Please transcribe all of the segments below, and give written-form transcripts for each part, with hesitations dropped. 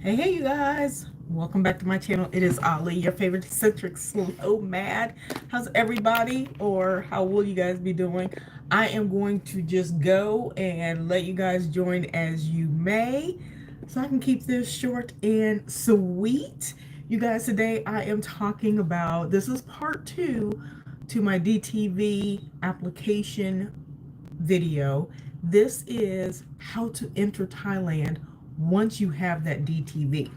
Hey, you guys. Welcome back to my channel. It is Ali, your favorite eccentric SLO-mad. How's everybody, or how will you guys be doing? I am going to just go and let you guys join as you may, so I can keep this short and sweet. You guys, today I am talking about, this is part two to my DTV application video. This is how to enter Thailand once you have that DTV,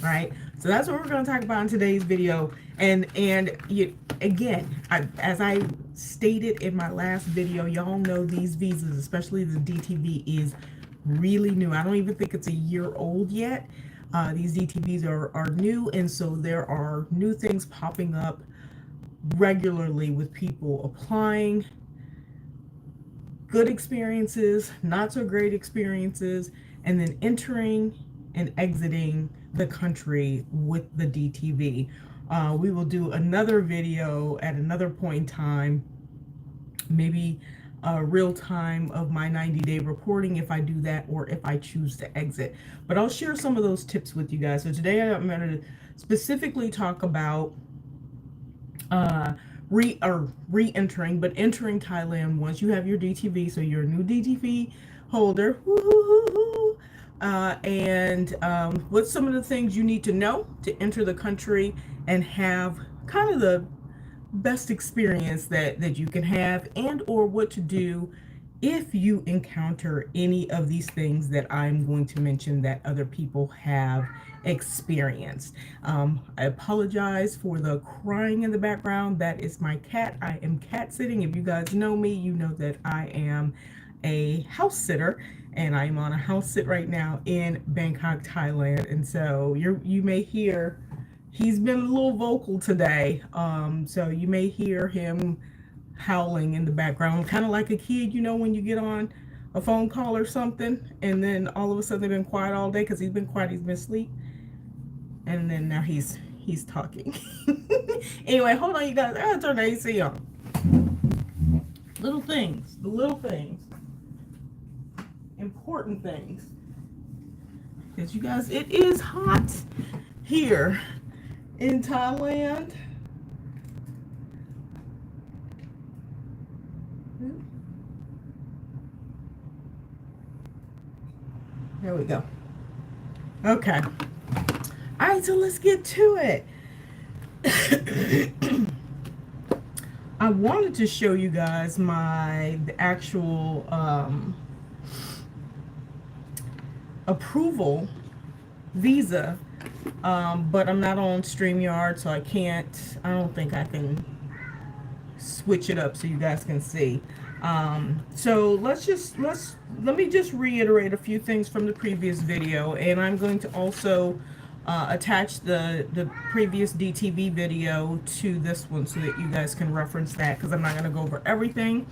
right? So that's what we're going to talk about in today's video. And you, again, as I stated in my last video, y'all know these visas, especially the DTV, is really new. I don't even think it's a year old yet. These DTVs are new, and so there are new things popping up regularly with people applying. Good experiences, not so great experiences, and then entering and exiting the country with the DTV. We will do another video at another point in time, maybe real time of my 90-day reporting if I do that or if I choose to exit. But I'll share some of those tips with you guys. So today I'm going to specifically talk about re-entering, but entering Thailand once you have your DTV. So you're a new DTV holder. And what's some of the things you need to know to enter the country and have kind of the best experience that you can have, and or what to do if you encounter any of these things that I'm going to mention that other people have experienced. I apologize for the crying in the background. That is my cat. I am cat sitting. If you guys know me, you know that I am a house sitter, and I'm on a house sit right now in Bangkok, Thailand. And so you may hear he's been a little vocal today. So you may hear him howling in the background, kind of like a kid, when you get on a phone call or something, and then all of a sudden they've been quiet all day because he's been quiet, he's been asleep, and then now he's talking. Anyway, hold on, you guys. I gotta turn the AC on. The little things, important things, because you guys, it is hot here in Thailand. There we go. Okay. All right, so let's get to it. I wanted to show you guys the actual approval visa, but I'm not on StreamYard, so I don't think I can switch it up so you guys can see. So let me just reiterate a few things from the previous video, and I'm going to also attach the previous DTV video to this one so that you guys can reference that, because I'm not going to go over everything.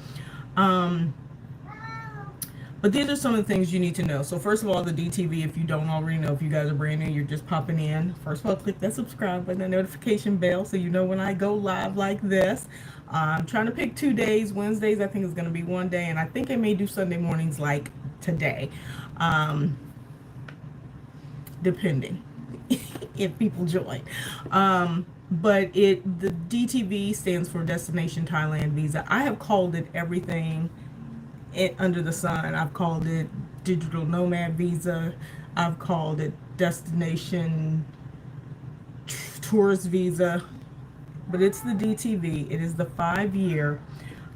But these are some of the things you need to know. So first of all, the DTV, if you don't already know, if you guys are brand new, you're just popping in. First of all, click that subscribe button, the notification bell, so you know when I go live like this. I'm trying to pick 2 days. Wednesdays, I think, is going to be 1 day, and I think I may do Sunday mornings like today, depending if people join. But the DTV stands for Destination Thailand Visa. I have called it everything under the sun. I've called it Digital Nomad Visa. I've called it Destination Tourist Visa. But it's the DTV. It is the 5-year,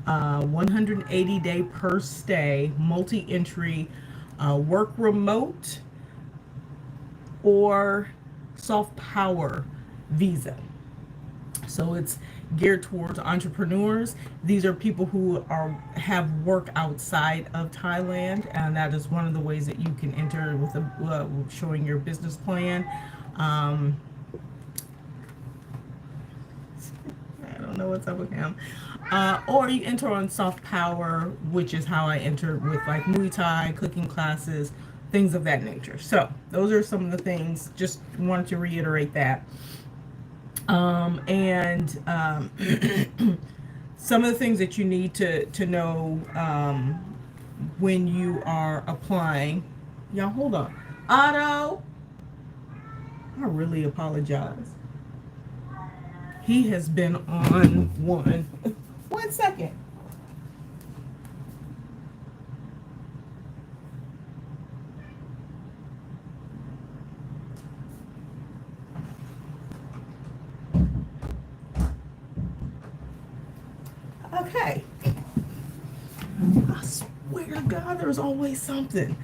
180-day per stay, multi-entry, work remote, or soft power visa. So it's geared towards entrepreneurs. These are people who have work outside of Thailand, and that is one of the ways that you can enter with showing your business plan. I don't know what's up with him. Or you enter on soft power, which is how I entered with like Muay Thai, cooking classes, things of that nature. So those are some of the things. Just wanted to reiterate that. Some of the things that you need to know when you are applying. Y'all, hold on. Otto, I really apologize. He has been on one. 1 second. Okay. I swear to God, there's always something.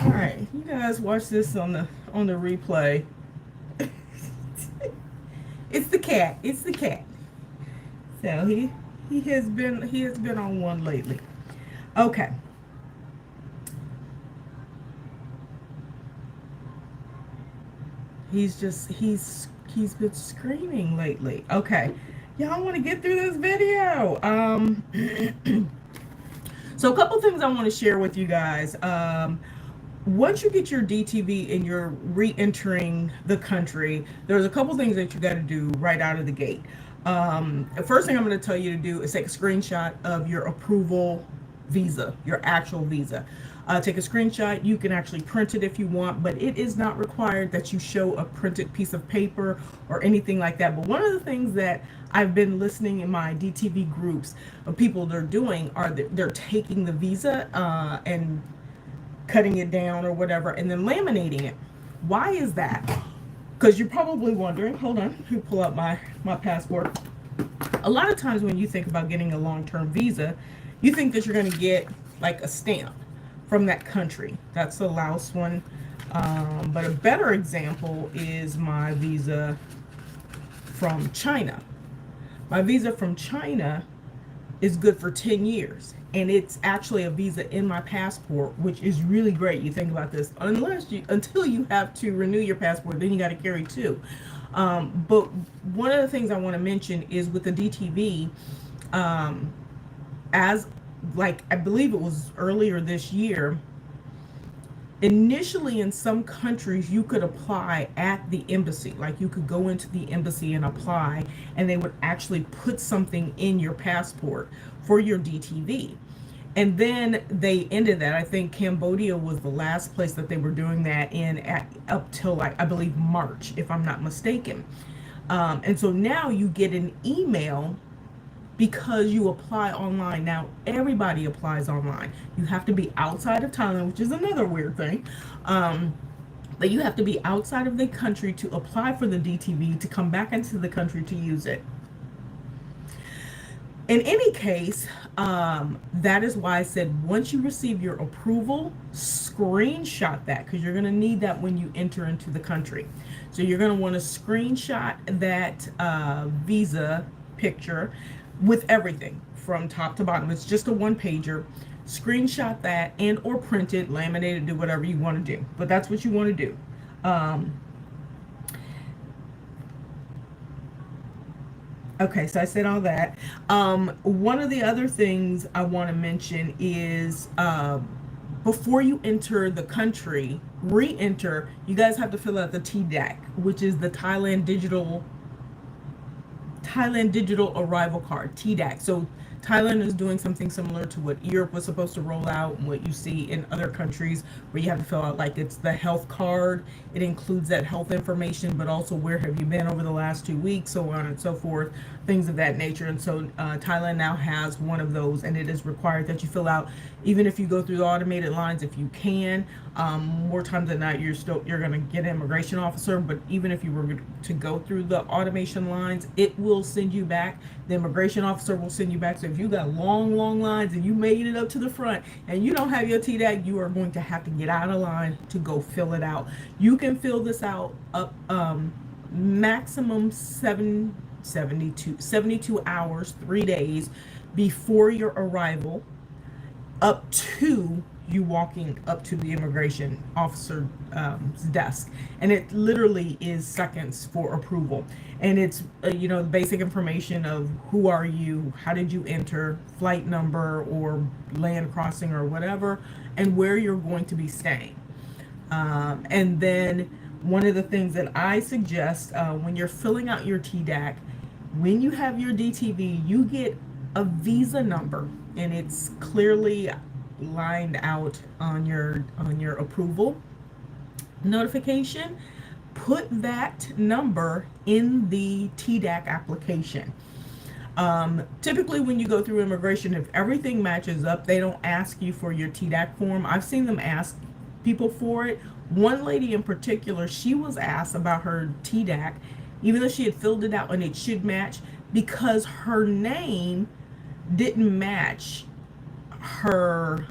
All right, you guys watch this on the replay. It's the cat. It's the cat. So he has been on one lately. Okay. He's been screaming lately. Okay. Y'all want to get through this video. So a couple things I want to share with you guys. Once you get your DTV and you're re-entering the country, there's a couple things that you got to do right out of the gate. The first thing I'm going to tell you to do is take a screenshot of your approval visa, your actual visa. Take a screenshot. You can actually print it if you want, but it is not required that you show a printed piece of paper or anything like that. But one of the things that I've been listening in my DTV groups of people they're doing are they're taking the visa and cutting it down or whatever and then laminating it. Why is that? Because you're probably wondering, hold on, let me pull up my passport. A lot of times when you think about getting a long-term visa, you think that you're going to get like a stamp from that country. That's the Laos one. But a better example is my visa from China. My visa from China is good for 10 years. And it's actually a visa in my passport, which is really great. You think about this, until you have to renew your passport, then you got to carry two. But one of the things I want to mention is with the DTV, as like I believe it was earlier this year, initially in some countries you could apply at the embassy. Like you could go into the embassy and apply, and they would actually put something in your passport for your DTV. And then they ended that. I think Cambodia was the last place that they were doing that in up till like I believe March, if I'm not mistaken. And so now you get an email because you apply online. Now everybody applies online. You have to be outside of Thailand, which is another weird thing. But you have to be outside of the country to apply for the DTV to come back into the country to use it. In any case, that is why I said once you receive your approval, screenshot that, because you're going to need that when you enter into the country. So you're going to want to screenshot that visa picture with everything from top to bottom. It's just a one pager. Screenshot that and or print it, laminate it, do whatever you want to do. But that's what you want to do. Okay, so I said all that. One of the other things I want to mention is before you enter the country, re-enter, you guys have to fill out the TDAC, which is the Thailand Digital Arrival Card, TDAC. So Thailand is doing something similar to what Europe was supposed to roll out and what you see in other countries where you have to fill out, like, it's the health card. It includes that health information, but also where have you been over the last 2 weeks, so on and so forth, things of that nature. And so Thailand now has one of those, and it is required that you fill out, even if you go through the automated lines, if you can. More times than not, you're going to get an immigration officer, but even if you were to go through the automation lines, it will send you back. The immigration officer will send you back. So if you got long lines and you made it up to the front and you don't have your TDAC, you are going to have to get out of line to go fill it out. You can fill this out up maximum 72 hours, 3 days before your arrival, up to you walking up to the immigration officer's desk, and it literally is seconds for approval. And it's basic information of who are you, how did you enter, flight number or land crossing or whatever, and where you're going to be staying. And then one of the things that I suggest when you're filling out your TDAC, when you have your DTV, you get a visa number, and it's clearly lined out on your approval notification. put that number in the TDAC application. Typically, when you go through immigration, if everything matches up, they don't ask you for your TDAC form. I've seen them ask people for it. One lady in particular, she was asked about her TDAC, even though she had filled it out and it should match, because her name didn't match her,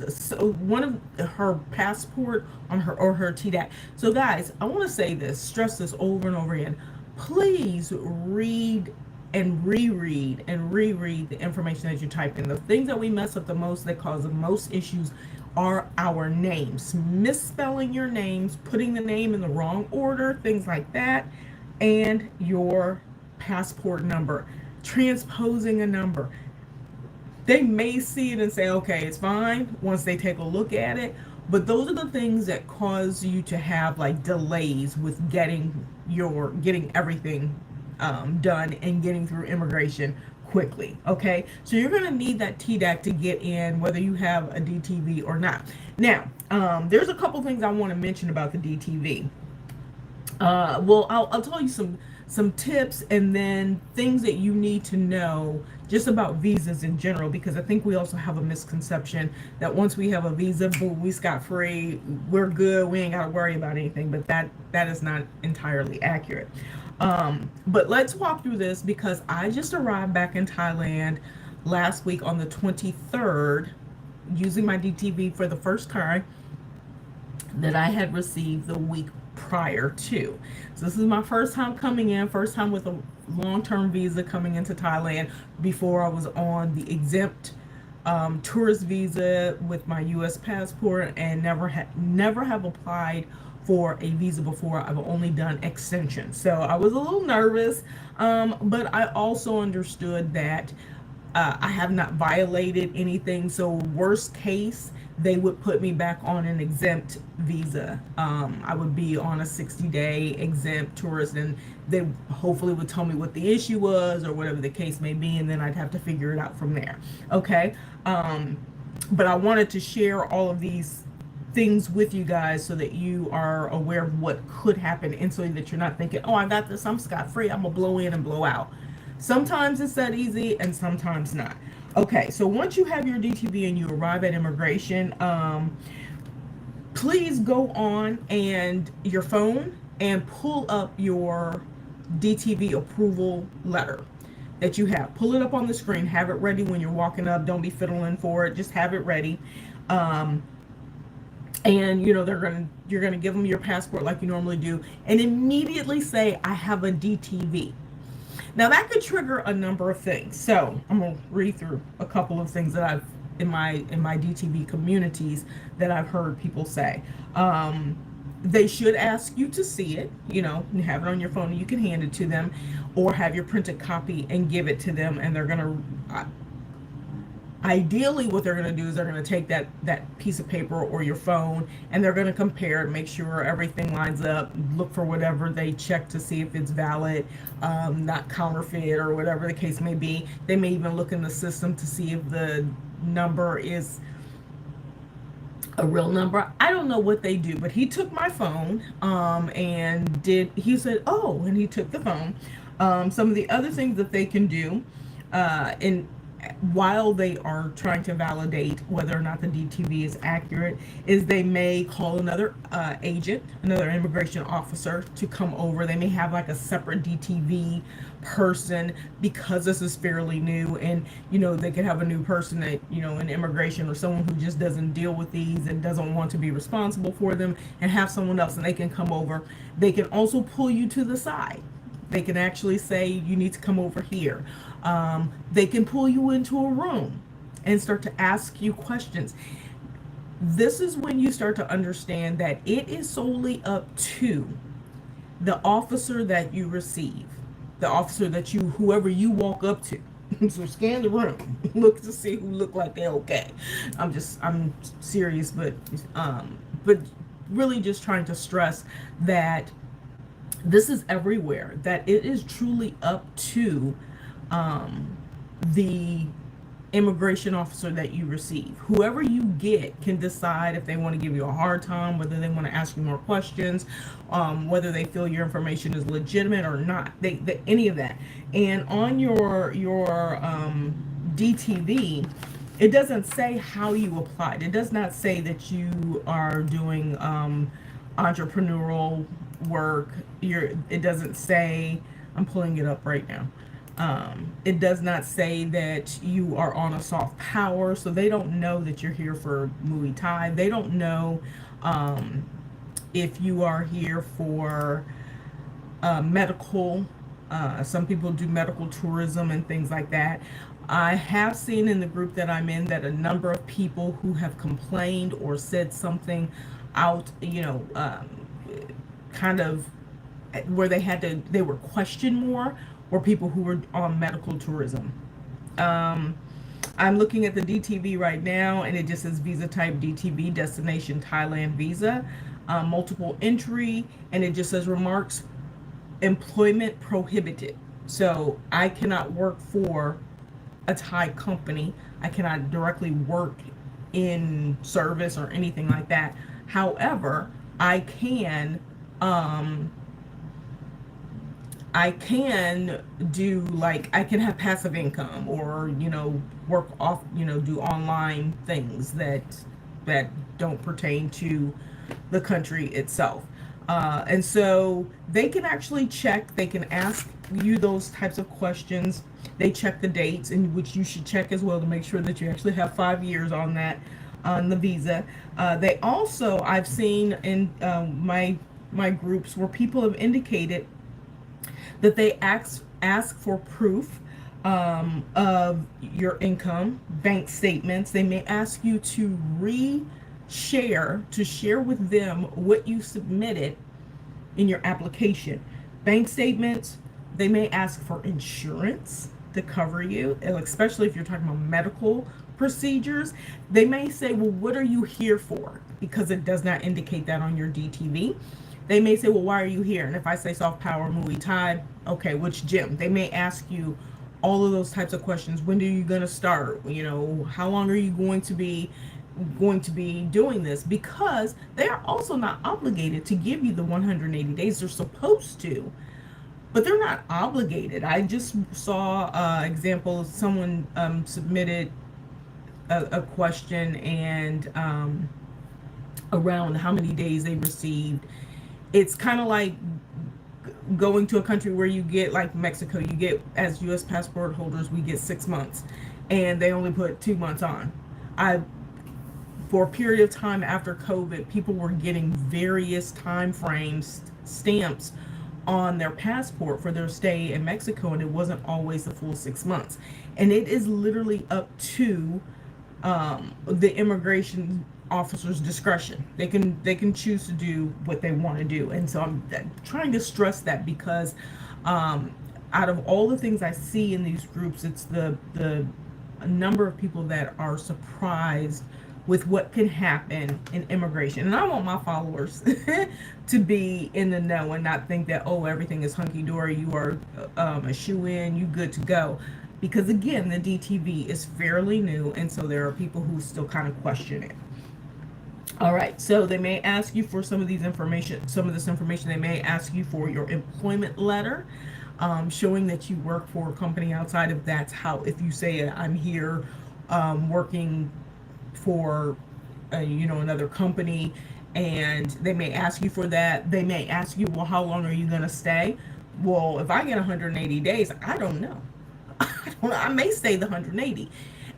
so one of her passport on her, or her TDAC. So guys, I want to say this, stress this over and over again. Please read and reread the information that you type in. The things that we mess up the most, that cause the most issues, are our names. Misspelling your names, putting the name in the wrong order, things like that, and your passport number, transposing a number. They may see it and say, okay, it's fine once they take a look at it, but those are the things that cause you to have like delays with getting everything done and getting through immigration quickly. Okay, so you're going to need that TDAC to get in, whether you have a DTV or not. Now, there's a couple things I want to mention about the DTV. Well, I'll tell you some tips and then things that you need to know just about visas in general, because I think we also have a misconception that once we have a visa, boom, we scot-free, we're good, we ain't got to worry about anything, but that is not entirely accurate. But let's walk through this, because I just arrived back in Thailand last week on the 23rd using my DTV for the first time that I had received the week prior to. So this is my first time coming in, first time with a long-term visa coming into Thailand. Before, I was on the exempt tourist visa with my U.S. passport, and never have applied for a visa before. I've only done extension, so I was a little nervous, but I also understood that I have not violated anything, so worst case, they would put me back on an exempt visa. I would be on a 60-day exempt tourist, and they hopefully would tell me what the issue was or whatever the case may be, and then I'd have to figure it out from there. Okay, but I wanted to share all of these things with you guys so that you are aware of what could happen, and so that you're not thinking, oh, I got this, I'm scot-free, I'm gonna blow in and blow out. Sometimes it's that easy and sometimes not. Okay, so once you have your DTV and you arrive at immigration, please go on and your phone and pull up your DTV approval letter that you have. Pull it up on the screen, have it ready when you're walking up. Don't be fiddling for it, just have it ready. And you know, you're gonna give them your passport like you normally do, and immediately say, I have a DTV. Now that could trigger a number of things. So I'm gonna read through a couple of things that I've in my DTV communities that I've heard people say. They should ask you to see it, you know, and have it on your phone and you can hand it to them, or have your printed copy and give it to them, and they're gonna ideally what they're going to do is they're going to take that piece of paper or your phone, and they're going to compare it, make sure everything lines up, look for whatever they check to see if it's valid, not counterfeit or whatever the case may be. They may even look in the system to see if the number is a real number. I don't know what they do, but he took my phone and he said, oh, and he took the phone. Some of the other things that they can do while they are trying to validate whether or not the DTV is accurate is they may call another agent, another immigration officer to come over. They may have like a separate DTV person because this is fairly new, and you know, they could have a new person that, you know, in immigration, or someone who just doesn't deal with these and doesn't want to be responsible for them, and have someone else, and they can come over. They can also pull you to the side. They can actually say, you need to come over here. They can pull you into a room and start to ask you questions. This is when you start to understand that it is solely up to the officer that you receive, the officer that whoever you walk up to. So scan the room, look to see who look like they're okay. I'm serious, but really just trying to stress that this is everywhere, that it is truly up to the immigration officer that you receive. Whoever you get can decide if they want to give you a hard time, whether they want to ask you more questions, whether they feel your information is legitimate or not. Any of that. And on your DTV, it doesn't say how you applied. It does not say that you are doing entrepreneurial work. It doesn't say. I'm pulling it up right now. It does not say that you are on a soft power, so they don't know that you're here for Muay Thai. They don't know if you are here for medical. Some people do medical tourism and things like that. I have seen in the group that I'm in that a number of people who have complained or said something out, kind of where they were questioned more, were people who were on medical tourism. I'm looking at the DTV right now, and it just says visa type DTV, destination Thailand visa, multiple entry, and it just says remarks, employment prohibited. So I cannot work for a Thai company. I cannot directly work in service or anything like that. However, I can do, like, I can have passive income, or work off, do online things that don't pertain to the country itself. And so they can actually check, they can ask you those types of questions. They check the dates, in which you should check as well to make sure that you actually have 5 years on that, on the visa. They also, I've seen in my groups where people have indicated that they ask for proof of your income, bank statements. They may ask you to share with them what you submitted in your application. Bank statements. They may ask for insurance to cover you, especially if you're talking about medical procedures. They may say, well, what are you here for? Because it does not indicate that on your DTV. They may say, well, why are you here? And if I say soft power, Muay Thai, okay, which gym? They may ask you all of those types of questions. When are you going to start? How long are you going to be doing this? Because they are also not obligated to give you the 180 days. They're supposed to, but they're not obligated. I just saw an example. Someone submitted a question, and around how many days they received. It's kind of like going to a country where you get, like Mexico, you get, as U.S. passport holders, we get 6 months, and they only put 2 months on. For a period of time after COVID, people were getting various time frames, stamps on their passport for their stay in Mexico, and it wasn't always the full 6 months. And it is literally up to the immigration officer's discretion. They can choose to do what they want to do. And so I'm trying to stress that, because out of all the things I see in these groups, it's the number of people that are surprised with what can happen in immigration. And I want my followers to be in the know and not think that, oh, everything is hunky-dory, you are a shoe-in, you good to go. Because again, the DTV is fairly new, and so there are people who still kind of question it. All right, so they may ask you for some of this information. They may ask you for your employment letter, showing that you work for a company outside. If you say I'm here working for another company, and they may ask you for that. They may ask you, well, how long are you going to stay? Well, if I get 180 days, I don't know. I may stay the 180.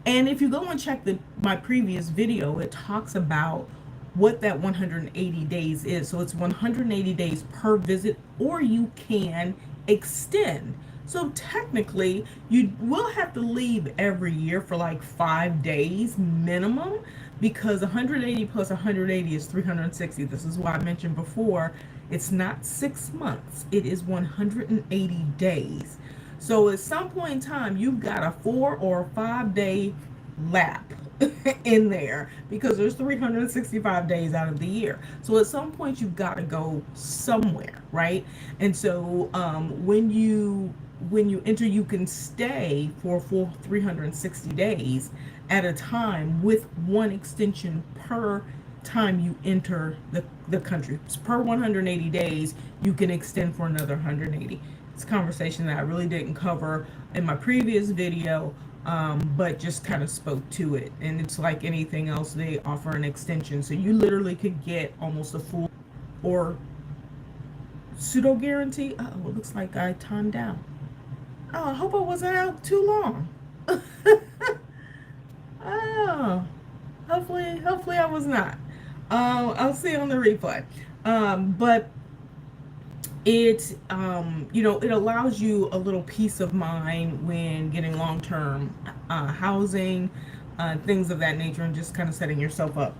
And if you go and check my previous video, it talks about what that 180 days is. So it's 180 days per visit, or you can extend. So technically, you will have to leave every year for like 5 days minimum, because 180 plus 180 is 360. This is why I mentioned before, it's not 6 months. It is 180 days. So at some point in time, you've got a 4 or 5 day lap in there, because there's 365 days out of the year. So at some point, you've got to go somewhere, right? And so when you when you enter, you can stay for a full 360 days at a time with one extension per time you enter the country. So per 180 days, you can extend for another 180. It's a conversation that I really didn't cover in my previous video, but just kind of spoke to it. And it's like anything else, they offer an extension. So you literally could get almost a full or pseudo guarantee. Oh, it looks like I timed down. Oh, I hope I wasn't out too long. Oh, hopefully I was not. I'll see on the replay. But it, it allows you a little peace of mind when getting long-term housing, things of that nature, and just kind of setting yourself up.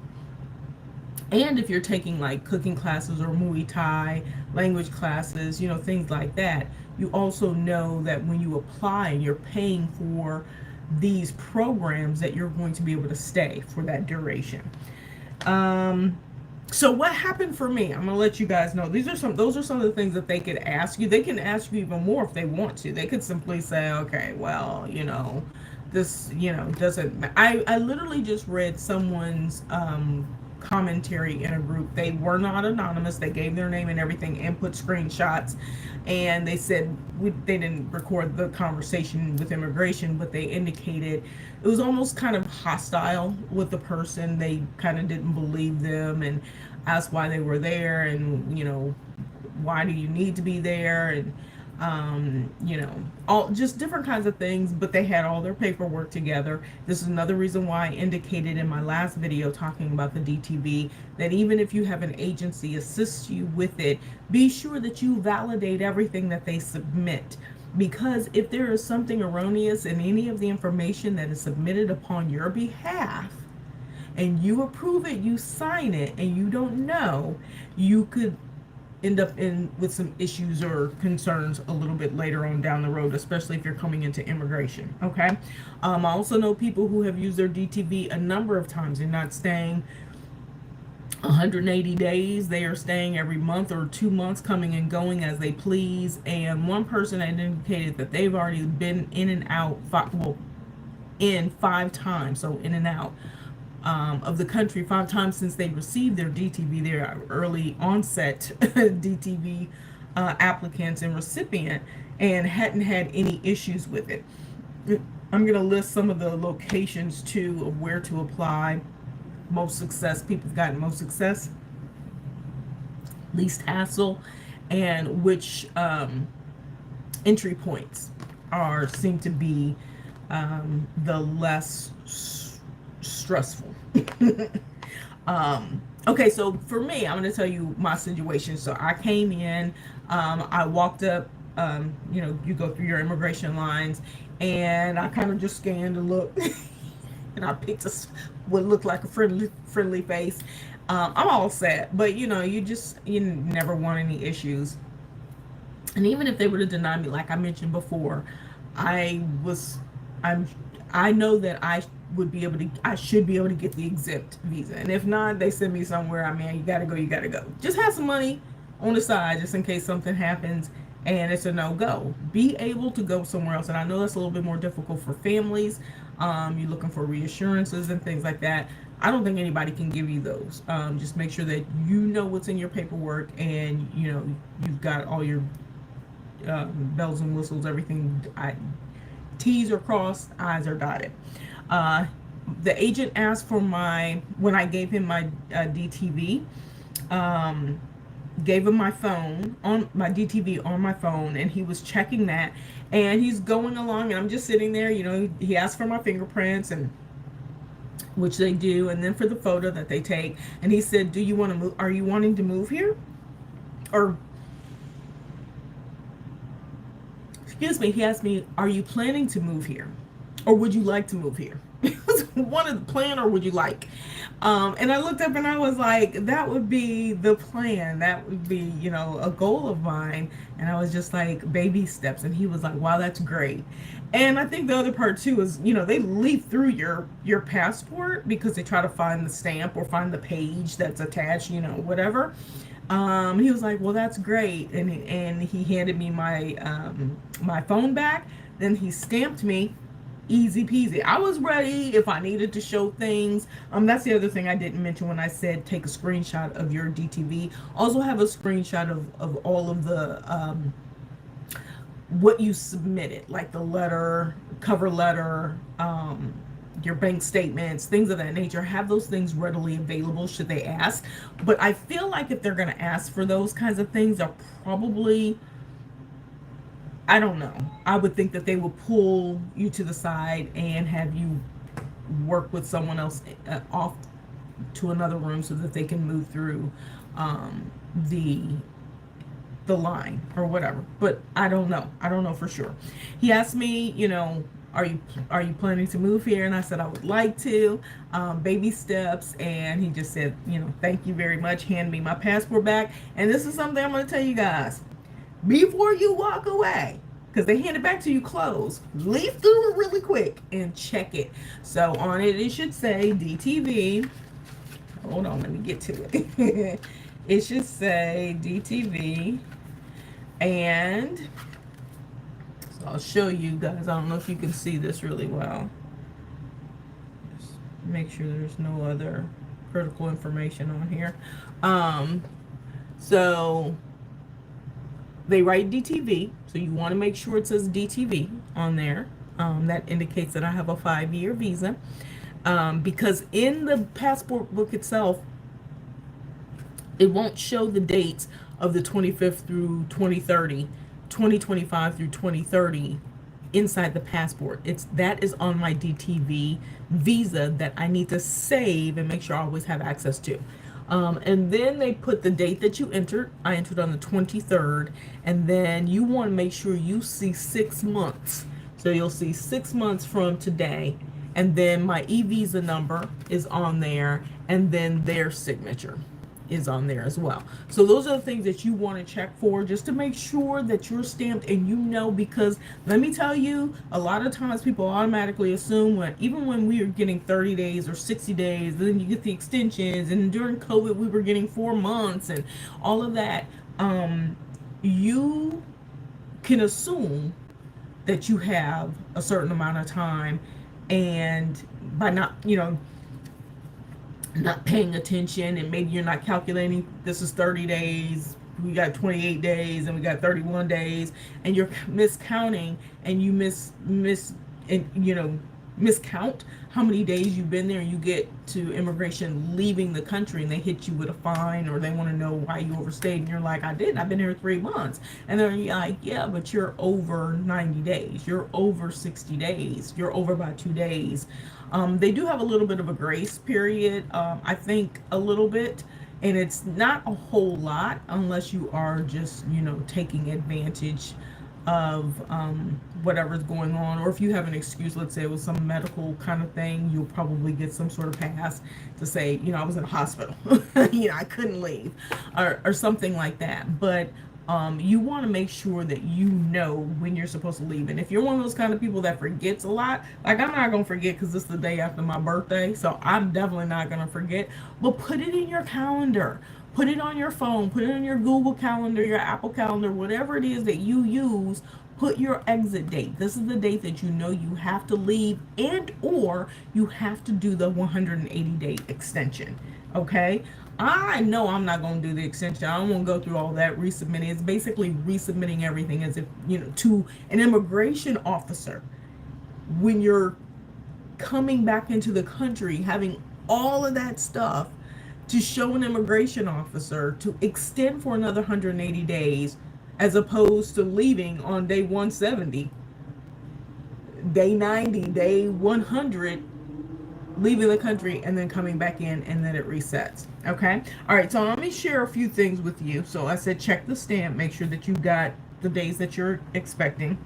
And if you're taking like cooking classes or Muay Thai, language classes, things like that, you also know that when you apply and you're paying for these programs that you're going to be able to stay for that duration. So what happened for me? I'm gonna let you guys know. Those are some of the things that they could ask you. They can ask you even more if they want to. They could simply say, okay, well, this, doesn't. I literally just read someone's commentary in a group. They were not anonymous. They gave their name and everything and put screenshots, and they said they didn't record the conversation with immigration, but they indicated it was almost kind of hostile with the person. They kind of didn't believe them and asked why they were there, and why do you need to be there, and all just different kinds of things, but they had all their paperwork together. This is another reason why I indicated in my last video talking about the DTV that even if you have an agency assist you with it, be sure that you validate everything that they submit, because if there is something erroneous in any of the information that is submitted upon your behalf and you approve it, you sign it, and you don't know, you could end up with some issues or concerns a little bit later on down the road, especially if you're coming into immigration. Okay. I also know people who have used their DTV a number of times and not staying 180 days. They are staying every month or 2 months, coming and going as they please. And one person had indicated that they've already been in and out in 5 times, so in and out of the country 5 times since they received their DTV, their early onset DTV applicants and recipient, and hadn't had any issues with it. I'm going to list some of the locations too of where to apply. Most success, people's gotten most success, least hassle, and which entry points seem to be the less stressful. Okay, so for me, I'm going to tell you my situation. So I came in, I walked up, you go through your immigration lines, and I kind of just scanned and looked, and I picked what looked like a friendly face. I'm all set, but you never want any issues. And even if they were to deny me, like I mentioned before, I know that I should be able to get the exempt visa. And if not, they send me somewhere. I mean, you gotta go. Just have some money on the side just in case something happens and it's a no-go. Be able to go somewhere else. And I know that's a little bit more difficult for families. You're looking for reassurances and things like that. I don't think anybody can give you those. Just make sure that you know what's in your paperwork, and you've got all your bells and whistles, everything. T's are crossed, I's are dotted. The agent asked for when I gave him my DTV, gave him my phone, on my DTV on my phone, and he was checking that, and he's going along, and I'm just sitting there, he asked for my fingerprints, and which they do, and then for the photo that they take, and he said, do you want to move? Are you wanting to move here? Or excuse me, he asked me, are you planning to move here? Or would you like to move here? One of the plan, or would you like? And I looked up and I was like, that would be the plan. That would be, a goal of mine. And I was just like, baby steps. And he was like, wow, that's great. And I think the other part too is, they leaf through your passport because they try to find the stamp or find the page that's attached, whatever. He was like, well, that's great. And he handed me my phone back. Then he stamped me. Easy peasy. I was ready if I needed to show things. That's the other thing I didn't mention when I said take a screenshot of your DTV. Also have a screenshot of all of the what you submitted, like the letter, cover letter, your bank statements, things of that nature. Have those things readily available should they ask. But I feel like if they're going to ask for those kinds of things, they're probably, I don't know. I would think that they will pull you to the side and have you work with someone else off to another room so that they can move through the line or whatever. But I don't know. I don't know for sure. He asked me, are you planning to move here? And I said I would like to. Baby steps. And he just said, thank you very much. Hand me my passport back. And this is something I'm going to tell you guys. Before you walk away, because they hand it back to you closed, leaf through it really quick and check it. So on it, it should say DTV. Hold on, let me get to it. It should say DTV. And so I'll show you guys. I don't know if you can see this really well. Just make sure there's no other critical information on here. So they write DTV, so you want to make sure it says DTV on there. That indicates that I have a 5-year visa. Because in the passport book itself, it won't show the dates of the 25th through 2030, 2025 through 2030 inside the passport. That is on my DTV visa that I need to save and make sure I always have access to. And then they put the date that you entered. I entered on the 23rd. And then you want to make sure you see 6 months. So you'll see 6 months from today. And then my e-visa number is on there. And then their signature is on there as well. So those are the things that you want to check for, just to make sure that you're stamped and because let me tell you, a lot of times people automatically assume even when we are getting 30 days or 60 days, then you get the extensions, and during COVID we were getting 4 months and all of that. You can assume that you have a certain amount of time, and by not paying attention, and maybe you're not calculating this is 30 days, we got 28 days, and we got 31 days, and you're miscounting, and you miscount how many days you've been there, and you get to immigration leaving the country and they hit you with a fine, or they want to know why you overstayed, and you're like, I've been here 3 months, and they're like, yeah, but you're over 90 days, you're over 60 days, you're over by 2 days. They do have a little bit of a grace period, I think a little bit, and it's not a whole lot unless you are just, taking advantage of whatever's going on, or if you have an excuse, let's say it was some medical kind of thing, you'll probably get some sort of pass to say, I was in a hospital, I couldn't leave, or something like that. But you want to make sure that when you're supposed to leave. And if you're one of those kind of people that forgets a lot, like I'm not going to forget because this is the day after my birthday, so I'm definitely not going to forget, but put it in your calendar. Put it on your phone, put it on your Google Calendar, your Apple Calendar, whatever it is that you use. Put your exit date. This is the date that you have to leave, and or you have to do the 180-day extension. Okay? I know I'm not going to do the extension. I don't want to go through all that resubmitting. It's basically resubmitting everything as if, to an immigration officer. When you're coming back into the country, having all of that stuff to show an immigration officer to extend for another 180 days, as opposed to leaving on day 170, day 90, day 100, leaving the country and then coming back in, and then it resets. Okay? All right, so let me share a few things with you. So I said check the stamp, make sure that you got the days that you're expecting.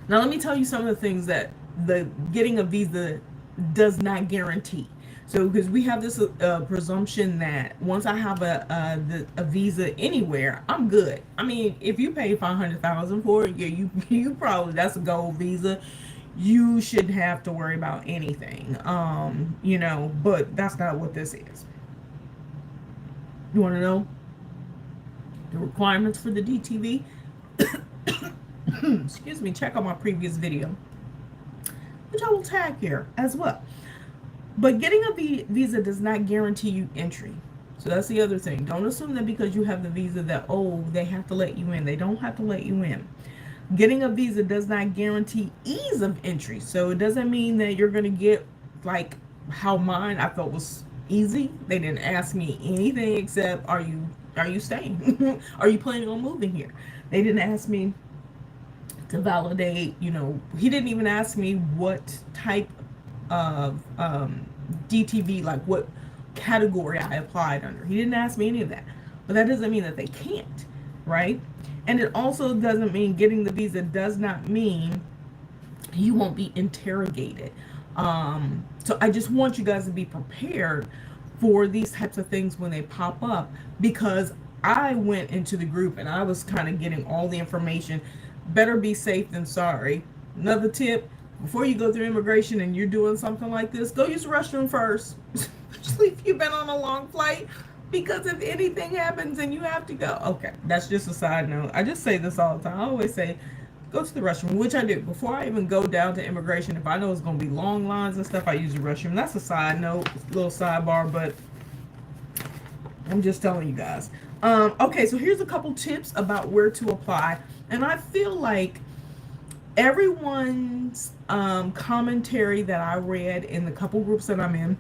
Now let me tell you some of the things that getting a visa does not guarantee. So, because we have this presumption that once I have a visa anywhere, I'm good. I mean, if you pay 500,000 for it, yeah, you probably, that's a gold visa. You shouldn't have to worry about anything. But that's not what this is. You want to know the requirements for the DTV? Excuse me. Check out my previous video, which I will tag here as well. But getting a visa does not guarantee you entry. So that's the other thing. Don't assume that because you have the visa that, oh, they have to let you in. They don't have to let you in. Getting a visa does not guarantee ease of entry. So it doesn't mean that you're going to get like how mine I felt was easy. They didn't ask me anything except, are you staying? Are you planning on moving here? They didn't ask me to validate, he didn't even ask me what type of DTV, like what category I applied under. He didn't ask me any of that. But that doesn't mean that they can't, right? And it also doesn't mean getting the visa does not mean you won't be interrogated. So I just want you guys to be prepared for these types of things when they pop up, because I went into the group and I was kind of getting all the information. Better be safe than sorry. Another tip, before you go through immigration and you're doing something like this, go use the restroom first. Especially if you've been on a long flight, because if anything happens and you have to go. Okay, that's just a side note. I just say this all the time. I always say, go to the restroom, which I do. Before I even go down to immigration, if I know it's going to be long lines and stuff, I use the restroom. That's a side note, a little sidebar, but I'm just telling you guys. Okay, so here's a couple tips about where to apply. And I feel like everyone's commentary that I read in the couple groups that I'm in,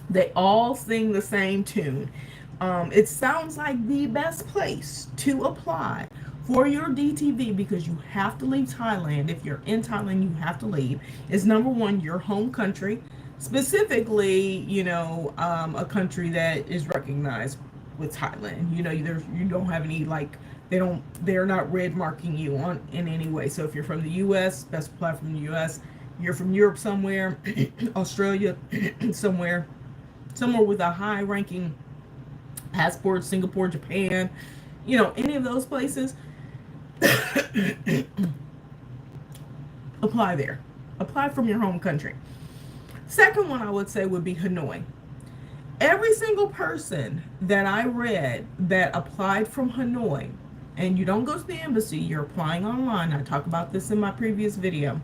they all sing the same tune. It sounds like the best place to apply for your DTV, because you have to leave Thailand. If you're in Thailand, you have to leave. Is number one, your home country, specifically, a country that is recognized with Thailand. You don't have any, like, they're not red marking you on in any way. So if you're from the US, best apply from the US. You're from Europe somewhere, Australia, somewhere with a high ranking passport, Singapore, Japan, any of those places, apply there. Apply from your home country. Second one I would say would be Hanoi. Every single person that I read that applied from Hanoi, and you don't go to the embassy, you're applying online. I talk about this in my previous video.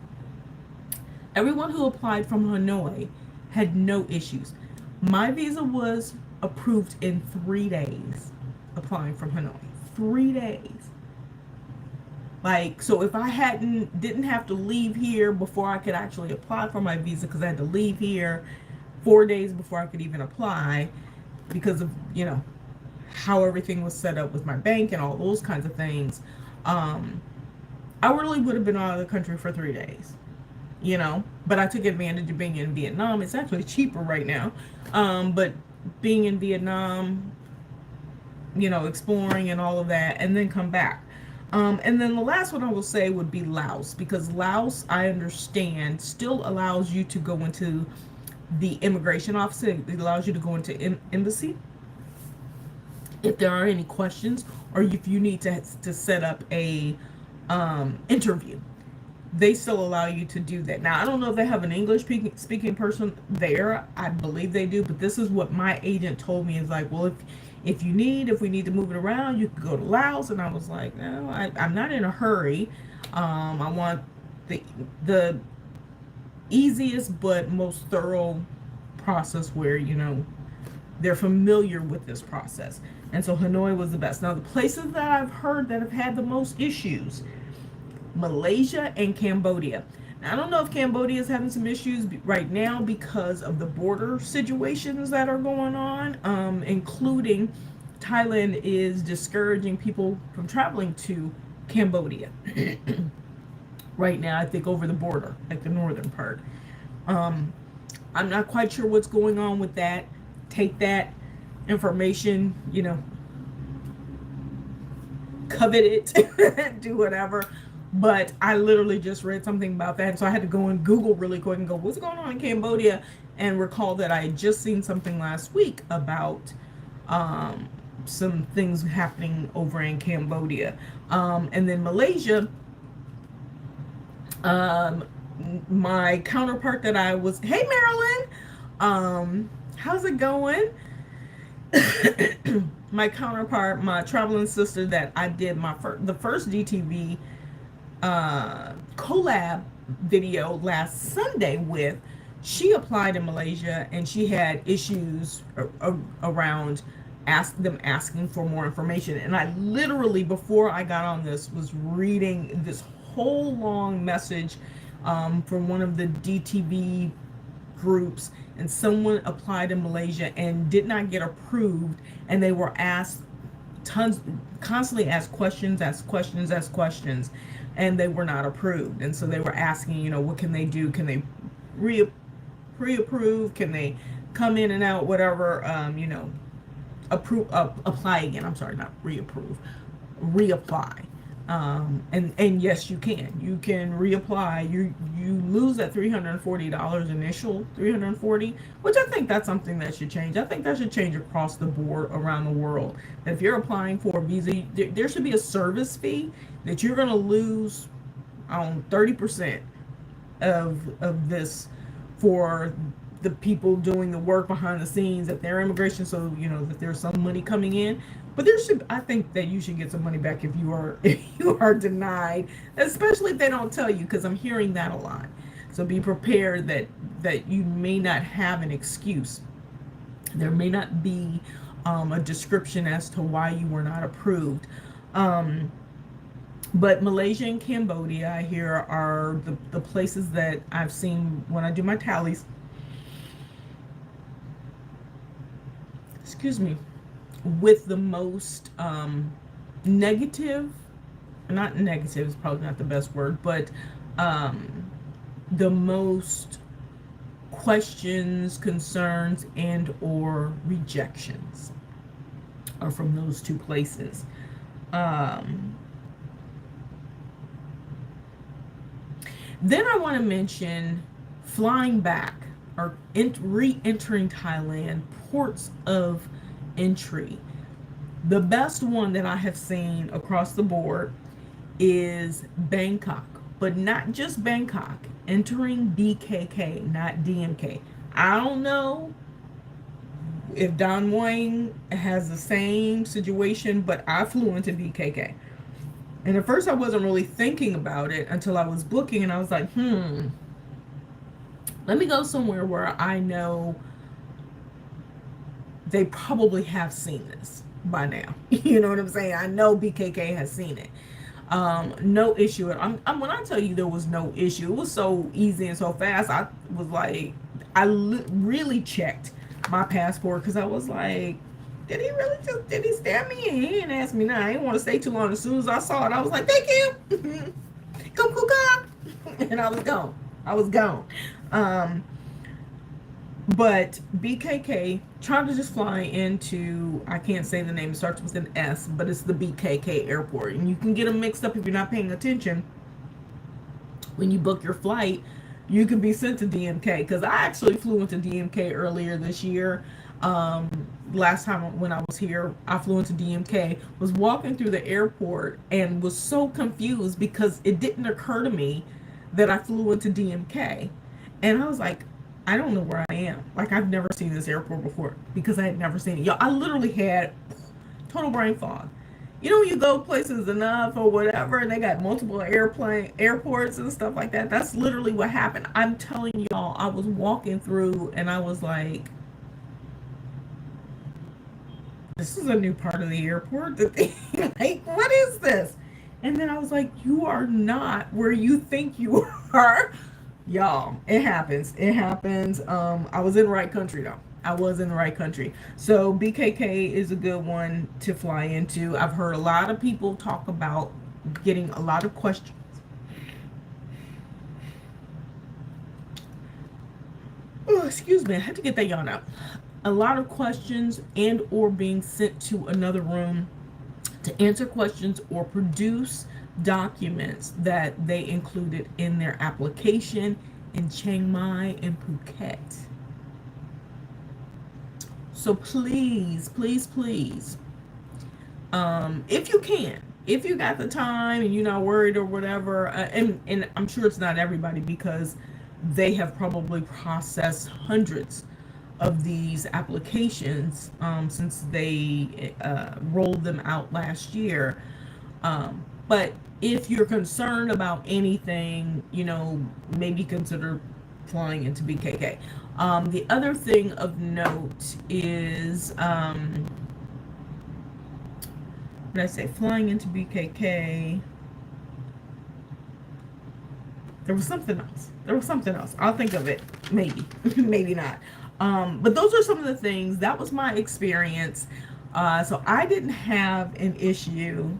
Everyone who applied from Hanoi had no issues. My visa was approved in 3 days applying from Hanoi. 3 days. Like, so if I didn't have to leave here before I could actually apply for my visa, because I had to leave here 4 days before I could even apply, because of, how everything was set up with my bank and all those kinds of things, I really would have been out of the country for 3 days, but I took advantage of being in Vietnam. It's actually cheaper right now, but being in Vietnam, exploring and all of that, and then come back. And then the last one I will say would be Laos, because Laos, I understand, still allows you to go into the immigration office. It allows you to go into embassy if there are any questions, or if you need to set up a interview. They still allow you to do that. Now, I don't know if they have an English speaking person there. I believe they do, but this is what my agent told me. Is like, well, if we need to move it around, you can go to Laos. And I was like, no, I'm not in a hurry. I want the easiest but most thorough process where, they're familiar with this process. And so Hanoi was the best. Now, the places that I've heard that have had the most issues, Malaysia and Cambodia. Now, I don't know if Cambodia is having some issues right now because of the border situations that are going on, including Thailand is discouraging people from traveling to Cambodia right now, I think, over the border, like the northern part. I'm not quite sure what's going on with that. Take that information, covet it, do whatever. But I literally just read something about that, so I had to go and Google really quick and go, what's going on in Cambodia? And recall that I had just seen something last week about um, some things happening over in Cambodia. And then Malaysia, um, my counterpart that I was, hey Marilyn, how's it going? My counterpart, my traveling sister that I did the first DTV collab video last Sunday with, she applied in Malaysia and she had issues around them asking for more information. And I literally, before I got on this, was reading this whole long message from one of the DTV groups, and someone applied in Malaysia and did not get approved, and they were asked constantly asked questions, and they were not approved. And so they were asking, what can they do? Can they pre-approve? Can they come in and out, whatever, apply again? I'm sorry, not reapprove, reapply. And yes, you can reapply. You lose that $340 initial, $340, which I think that's something that should change. I think that should change across the board around the world. If you're applying for a visa, there should be a service fee that you're going to lose on 30% of this for the people doing the work behind the scenes at their immigration, so that there's some money coming in. But I think that you should get some money back if you are denied, especially if they don't tell you, because I'm hearing that a lot. So be prepared that you may not have an excuse. There may not be a description as to why you were not approved. But Malaysia and Cambodia, I hear, are the places that I've seen when I do my tallies. Excuse me. With the most negative, not negative is probably not the best word, but the most questions, concerns, and or rejections are from those two places. Then I want to mention flying back or re-entering Thailand, ports of entry. The best one that I have seen across the board is Bangkok, but not just Bangkok, entering BKK, not DMK. I don't know if Don Wayne has the same situation, but I flew into BKK. And at first I wasn't really thinking about it until I was booking, and I was like, let me go somewhere where I know they probably have seen this by now. You know what I'm saying? I know BKK has seen it. No issue. When I tell you there was no issue, it was so easy and so fast. I was like, really checked my passport, because I was like, did he stab me? And he didn't ask me. I didn't want to stay too long. As soon as I saw it, I was like, thank you. Come. And I was gone. But BKK, tried to just fly into, I can't say the name, it starts with an S, but it's the BKK airport. And you can get them mixed up if you're not paying attention. When you book your flight, you can be sent to DMK, because I actually flew into DMK earlier this year. Last time when I was here, I flew into DMK, was walking through the airport and was so confused because it didn't occur to me that I flew into DMK. And I was like, I don't know where I am. Like, I've never seen this airport before, because I had never seen it. Yo, I literally had total brain fog. You go places enough or whatever, and they got multiple airports and stuff like that. That's literally what happened. I'm telling y'all, I was walking through and I was like, this is a new part of the airport. Like, what is this? And then I was like, you are not where you think you are. Y'all, it happens. I was in the right country, though. I was in the right country. So BKK is a good one to fly into. I've heard a lot of people talk about getting a lot of questions. Oh, excuse me. I had to get that yawn out. A lot of questions and or being sent to another room to answer questions or produce documents that they included in their application in Chiang Mai and Phuket. So please, please, please, if you can, if you got the time and you're not worried or whatever, and I'm sure it's not everybody because they have probably processed hundreds of these applications since they rolled them out last year. But if you're concerned about anything, maybe consider flying into BKK. The other thing of note is, what did I say? Flying into BKK. There was something else. I'll think of it. Maybe. Maybe not. But those are some of the things. That was my experience. So I didn't have an issue.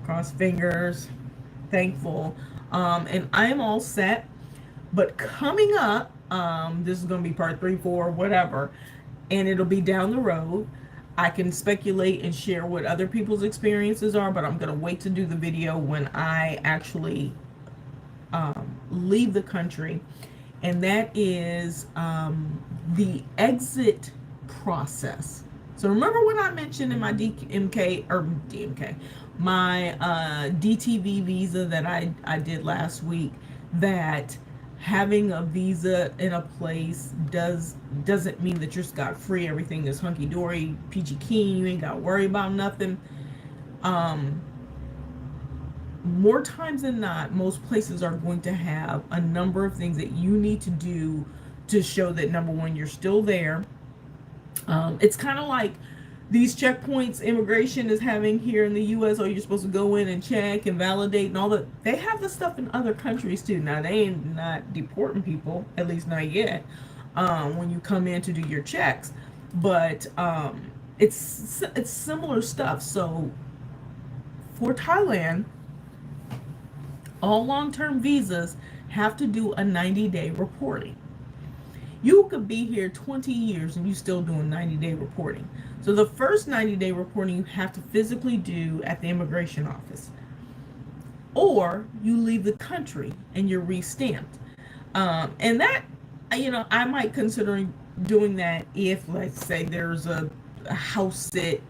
Cross fingers. Thankful. And I'm all set. But coming up, this is going to be part 3, 4, whatever. And it'll be down the road. I can speculate and share what other people's experiences are, but I'm going to wait to do the video when I actually leave the country. And that is the exit process. So remember when I mentioned in my my DTV visa that I did last week, that having a visa in a place doesn't mean that you're scot free. Everything is hunky dory, peachy keen. You ain't got to worry about nothing. More times than not, most places are going to have a number of things that you need to do to show that, number one, you're still there. It's kind of like these checkpoints immigration is having here in the U.S. Oh, you're supposed to go in and check and validate and all that. They have the stuff in other countries too. Now, they ain't not deporting people, at least not yet, when you come in to do your checks. But it's similar stuff. So for Thailand, all long-term visas have to do a 90-day reporting. You could be here 20 years and you still doing 90-day reporting. So the first 90-day reporting you have to physically do at the immigration office. Or you leave the country and you're re-stamped. And that, I might consider doing that if, let's say, there's a house sit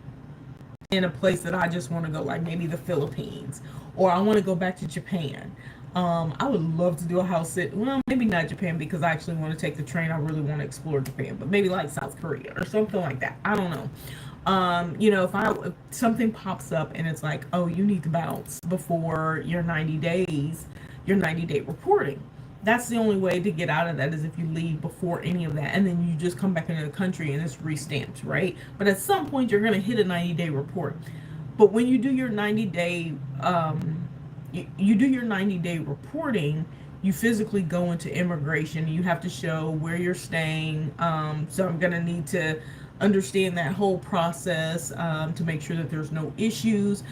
in a place that I just want to go, like maybe the Philippines, or I want to go back to Japan. I would love to do a house sit. Well, maybe not Japan because I actually want to take the train. I really want to explore Japan, but maybe like South Korea or something like that. I don't know. If something pops up and it's like, oh, you need to bounce before your 90 days, your 90-day reporting. That's the only way to get out of that, is if you leave before any of that, and then you just come back into the country and it's re-stamped, right? But at some point you're going to hit a 90-day report. But when you do your 90-day you do your 90-day reporting, you physically go into immigration. You have to show where you're staying. So I'm going to need to understand that whole process to make sure that there's no issues.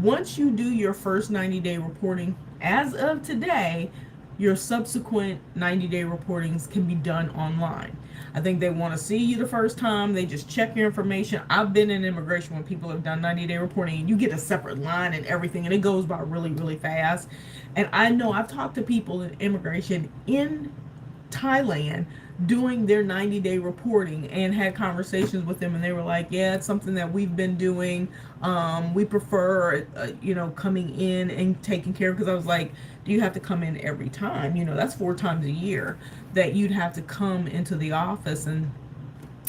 Once you do your first 90-day reporting, as of today, your subsequent 90-day reportings can be done online. I think they want to see you the first time. They just check your information. I've been in immigration when people have done 90-day reporting and you get a separate line and everything, and it goes by really, really fast. And I know I've talked to people in immigration in Thailand doing their 90-day reporting and had conversations with them, and they were like, yeah, it's something that we've been doing. We prefer coming in and taking care of, because I was like, do you have to come in every time? That's 4 times a year that you'd have to come into the office and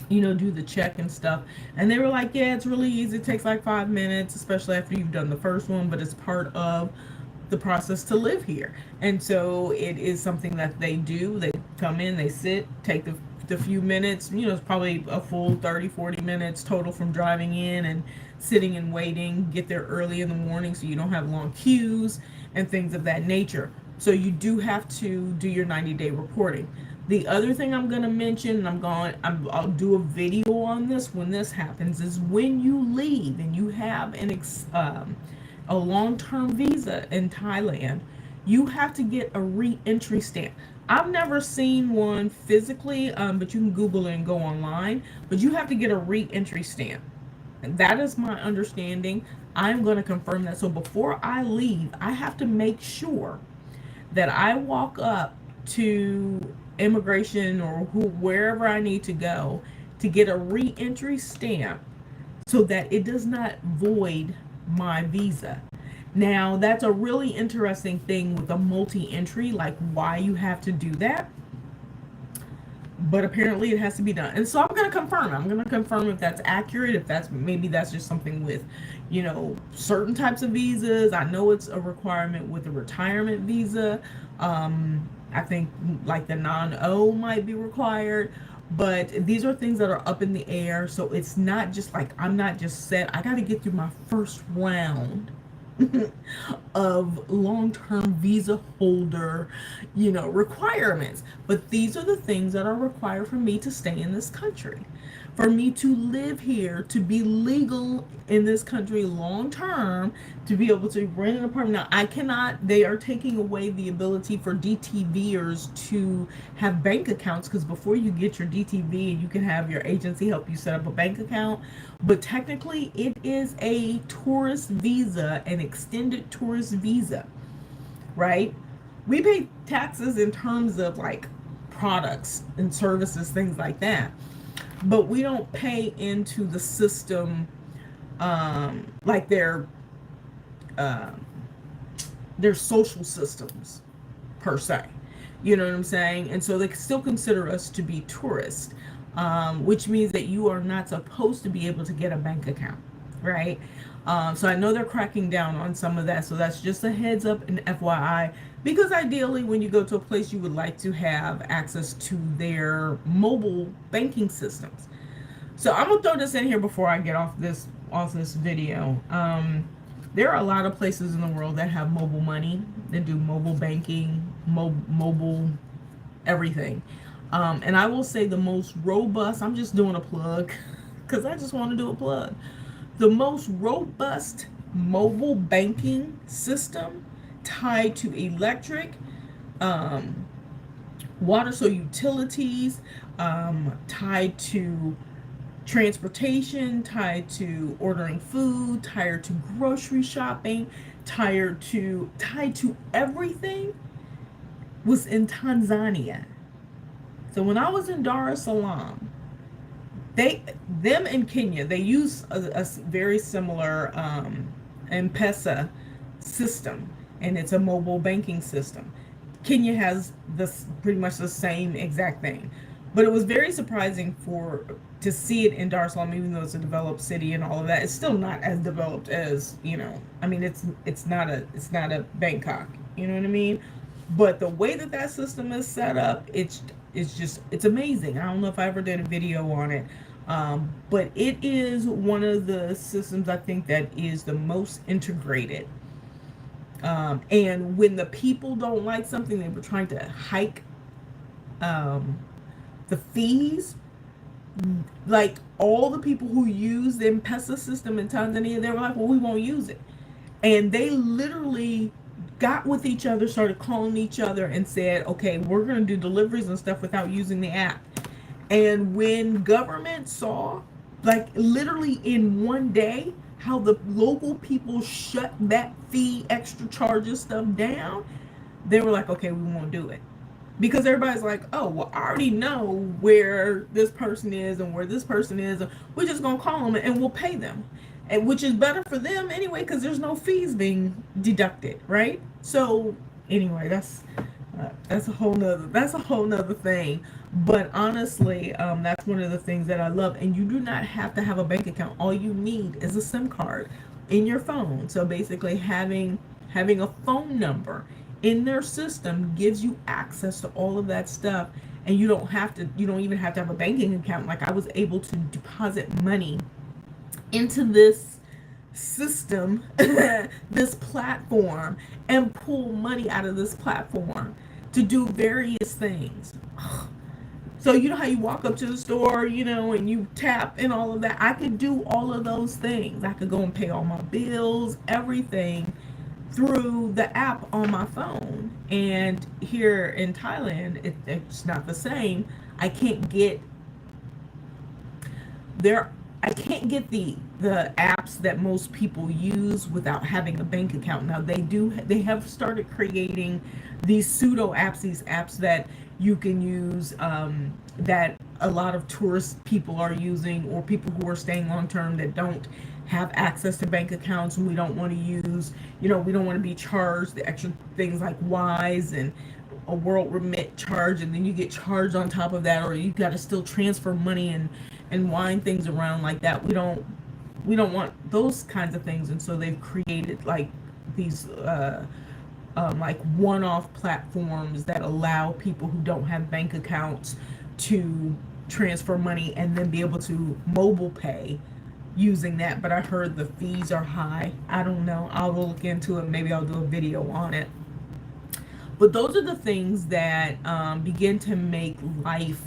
do the check and stuff. And they were like, yeah, it's really easy. It takes like 5 minutes, especially after you've done the first one, but it's part of the process to live here. And so it is something that they do. They come in, they sit, take the few minutes, it's probably a full 30-40 minutes total from driving in and sitting and waiting. Get there early in the morning so you don't have long queues and things of that nature. So you do have to do your 90-day reporting. The other thing I'm going to mention, and I'll do a video on this when this happens, is when you leave and you have a long-term visa in Thailand, you have to get a re-entry stamp. I've never seen one physically, but you can Google it and go online. But you have to get a re-entry stamp. That is my understanding. I'm going to confirm that. So before I leave, I have to make sure that I walk up to immigration or wherever I need to go to get a re-entry stamp so that it does not void my visa. Now, that's a really interesting thing with a multi-entry, like why you have to do that. But apparently it has to be done. And so I'm going to confirm. I'm going to confirm if that's accurate, if that's maybe that's just something with, certain types of visas. I know it's a requirement with a retirement visa. I think like the non-O might be required. But these are things that are up in the air. So it's not just like I'm not just set. I got to get through my first round of long-term visa holder, requirements. But these are the things that are required for me to stay in this country. For me to live here, to be legal in this country long term, to be able to rent an apartment. Now, I cannot, they are taking away the ability for DTVers to have bank accounts because before you get your DTV, you can have your agency help you set up a bank account. But technically, it is a tourist visa, an extended tourist visa, right? We pay taxes in terms of like products and services, things like that. But we don't pay into the system like uh, their social systems per se. You know what I'm saying? And so they still consider us to be tourists, which means that you are not supposed to be able to get a bank account, right? So I know they're cracking down on some of that. So that's just a heads up and FYI. Because ideally, when you go to a place, you would like to have access to their mobile banking systems. So I'm gonna throw this in here before I get off this video. There are a lot of places in the world that have mobile money, that do mobile banking, mobile everything. And I will say the most robust. I'm just doing a plug because I just want to do a plug. The most robust mobile banking system tied to electric, water, so utilities, tied to transportation, tied to ordering food, tied to grocery shopping, tied to everything was in Tanzania. So when I was in Dar es Salaam, them in Kenya, they use a very similar M-Pesa system, and it's a mobile banking system. Kenya has this pretty much the same exact thing, but it was very surprising to see it in Dar es Salaam, even though it's a developed city and all of that. It's still not as developed as I mean, it's not a Bangkok. You know what I mean? But the way that system is set up, it's amazing. I don't know if I ever did a video on it, but it is one of the systems I think that is the most integrated. And when the people don't like something, they were trying to hike the fees. Like all the people who use the M-Pesa system in Tanzania, they were like, well, we won't use it. And they literally got with each other, started calling each other and said, okay, we're going to do deliveries and stuff without using the app. And when government saw, like literally in one day, how the local people shut that fee, extra charges stuff down, they were like, okay, we won't do it. Because everybody's like, oh, well, I already know where this person is and where this person is. And we're just going to call them and we'll pay them. And which is better for them anyway, because there's no fees being deducted, right? So anyway, that's a whole nother thing. But honestly, that's one of the things that I love. And you do not have to have a bank account. All you need is a SIM card in your phone. So basically having a phone number in their system gives you access to all of that stuff. And you don't even have to have a banking account. Like I was able to deposit money into this system, this platform, and pull money out of this platform to do various things. So you know how you walk up to the store, and you tap and all of that. I could do all of those things. I could go and pay all my bills, everything through the app on my phone. And here in Thailand, it's not the same. I can't get there. I can't get the apps that most people use without having a bank account. Now they have started creating these pseudo apps, these apps that you can use, that a lot of tourist people are using, or people who are staying long term that don't have access to bank accounts, and we don't want to use, we don't want to be charged the extra things like Wise and a World Remit charge, and then you get charged on top of that, or you got to still transfer money and wind things around like that. We don't want those kinds of things, and so they've created like these like one-off platforms that allow people who don't have bank accounts to transfer money and then be able to mobile pay using that. But I heard the fees are high. I don't know. I'll look into it. Maybe I'll do a video on it. But those are the things that begin to make life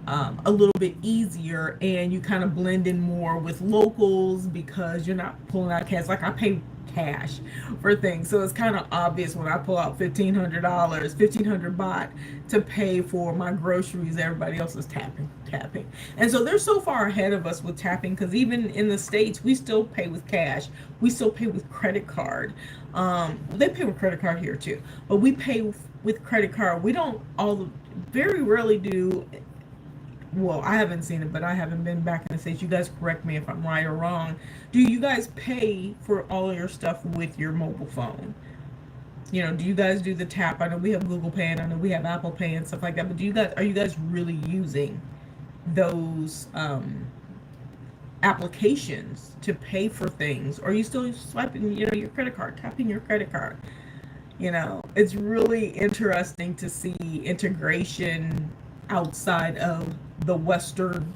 a little bit easier, and you kind of blend in more with locals because you're not pulling out cash. Like I pay cash for things, so it's kind of obvious when I pull out $1,500, 1,500 baht to pay for my groceries. Everybody else is tapping, and so they're so far ahead of us with tapping, because even in the States we still pay with cash, we still pay with credit card. They pay with credit card here too, but we pay with credit card. We don't very rarely do. Well, I haven't seen it, but I haven't been back in the States. You guys correct me if I'm right or wrong. Do you guys pay for all of your stuff with your mobile phone? Do you guys do the tap? I know we have Google Pay, and I know we have Apple Pay and stuff like that, but are you guys really using those applications to pay for things? Or are you still swiping, your credit card, tapping your credit card? It's really interesting to see integration outside of the Western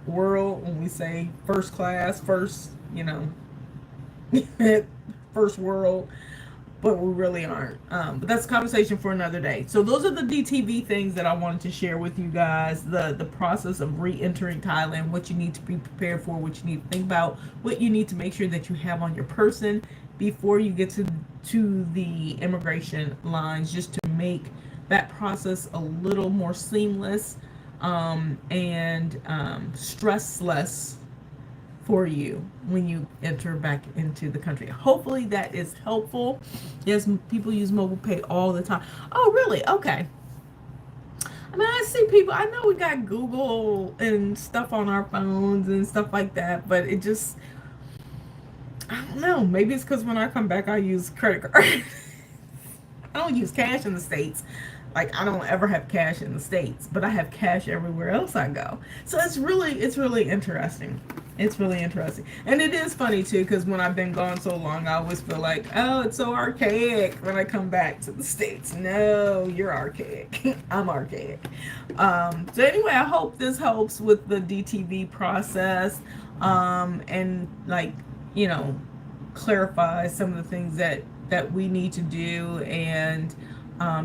world. When we say first class, first world, but we really aren't. But that's a conversation for another day. So those are the DTV things that I wanted to share with you guys. The process of re-entering Thailand, what you need to be prepared for, what you need to think about, what you need to make sure that you have on your person before you get to the immigration lines, just to make that process a little more seamless and stressless for you when you enter back into the country. Hopefully that is helpful. Yes, people use mobile pay all the time. Oh, really? Okay. I mean, I see people, I know we got Google and stuff on our phones and stuff like that, but it just, I don't know. Maybe it's because when I come back, I use credit card. I don't use cash in the States. Like, I don't ever have cash in the States, but I have cash everywhere else I go. So it's really interesting. It's really interesting. And it is funny too, because when I've been gone so long, I always feel like, oh, it's so archaic when I come back to the States. No, you're archaic. I'm archaic. So anyway, I hope this helps with the DTV process, and clarify some of the things that we need to do, and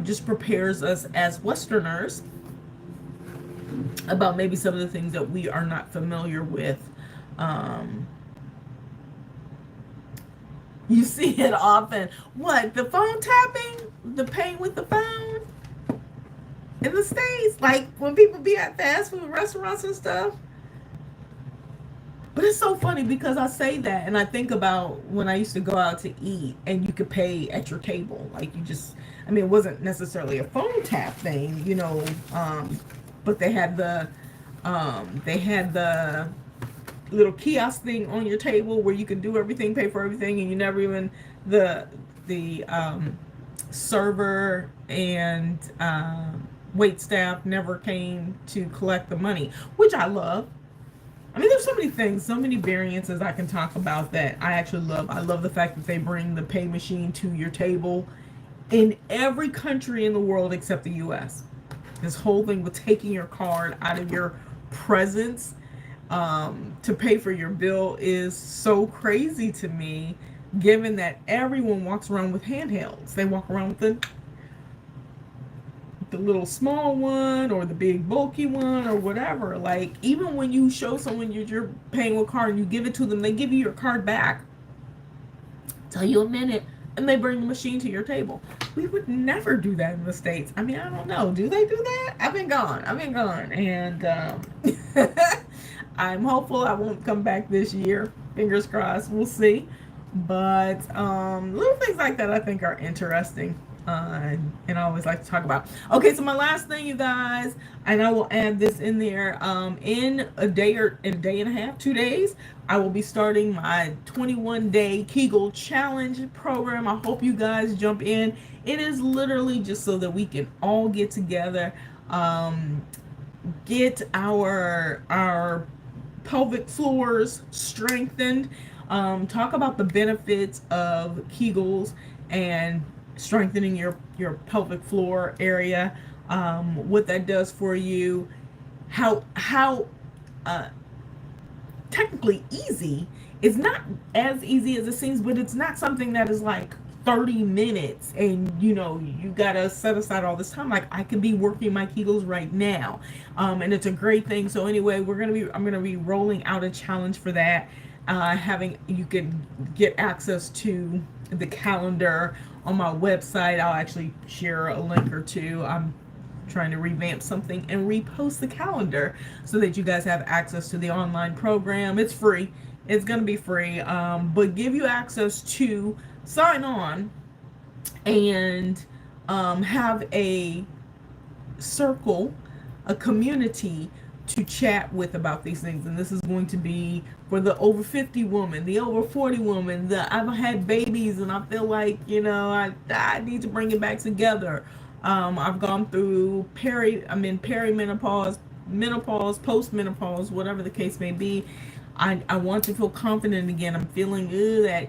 just prepares us as Westerners about maybe some of the things that we are not familiar with. You see it often. What? The phone tapping? The paying with the phone? In the States? Like when people be at fast food restaurants and stuff? But it's so funny because I say that and I think about when I used to go out to eat and you could pay at your table. Like it wasn't necessarily a phone tap thing, but they had the little kiosk thing on your table where you could do everything, pay for everything, and you never even, the server and wait staff never came to collect the money, which I love. I mean, there's so many things, so many variances I can talk about that I actually love. I love the fact that they bring the pay machine to your table in every country in the world except the US. This whole thing with taking your card out of your presence to pay for your bill is so crazy to me, given that everyone walks around with handhelds. They walk around with the little small one or the big bulky one or whatever. Like, even when you show someone you're paying with card and you give it to them, they give you your card back, tell you a minute, and they bring the machine to your table. We would never do that in the States. I mean, I don't know. Do they do that? I've been gone. And I'm hopeful I won't come back this year. Fingers crossed. We'll see. But little things like that I think are interesting. And I always like to talk about. Okay, so my last thing, you guys, and I will add this in there. In a day and a half, 2 days, I will be starting my 21-day Kegel Challenge program. I hope you guys jump in. It is literally just so that we can all get together, get our pelvic floors strengthened, talk about the benefits of Kegels and strengthening your pelvic floor area, what that does for you, how technically easy. It's not as easy as it seems, but it's not something that is like 30 minutes and you gotta set aside all this time. Like, I could be working my Kegels right now, and it's a great thing. So anyway, I'm gonna be rolling out a challenge for that. You can get access to the calendar on my website. I'll actually share a link or two. I'm trying to revamp something and repost the calendar so that you guys have access to the online program. It's free. It's going to be free, but give you access to sign on and have a circle, a community to chat with about these things. And this is going to be for the over 50 woman, the over 40 woman, I've had babies and I feel like, I need to bring it back together. I've gone through I'm in perimenopause, menopause, postmenopause, whatever the case may be. I want to feel confident again. I'm feeling that,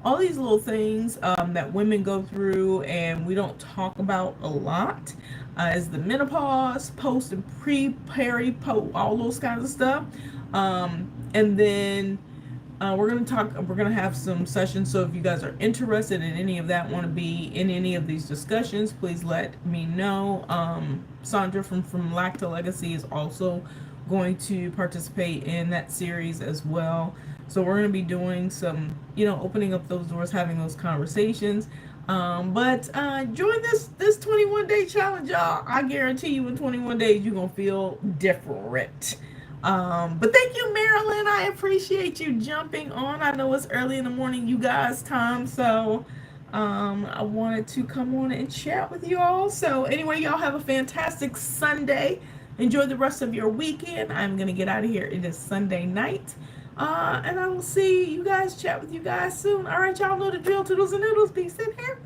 all these little things that women go through and we don't talk about a lot, is the menopause, post and all those kinds of stuff. And then we're gonna have some sessions. So if you guys are interested in any of that, want to be in any of these discussions, please let me know. Sandra from Lacta Legacy is also going to participate in that series as well. So we're going to be doing some, opening up those doors, having those conversations. But join this 21-day challenge, y'all. I guarantee you in 21 days you're going to feel different. But thank you, Marilyn. I appreciate you jumping on. I know it's early in the morning, you guys' time. So I wanted to come on and chat with you all. So anyway, y'all have a fantastic Sunday. Enjoy the rest of your weekend. I'm going to get out of here. It is Sunday night. And I will see you guys, chat with you guys soon. All right, y'all know the drill. Toodles and noodles. Peace and hair.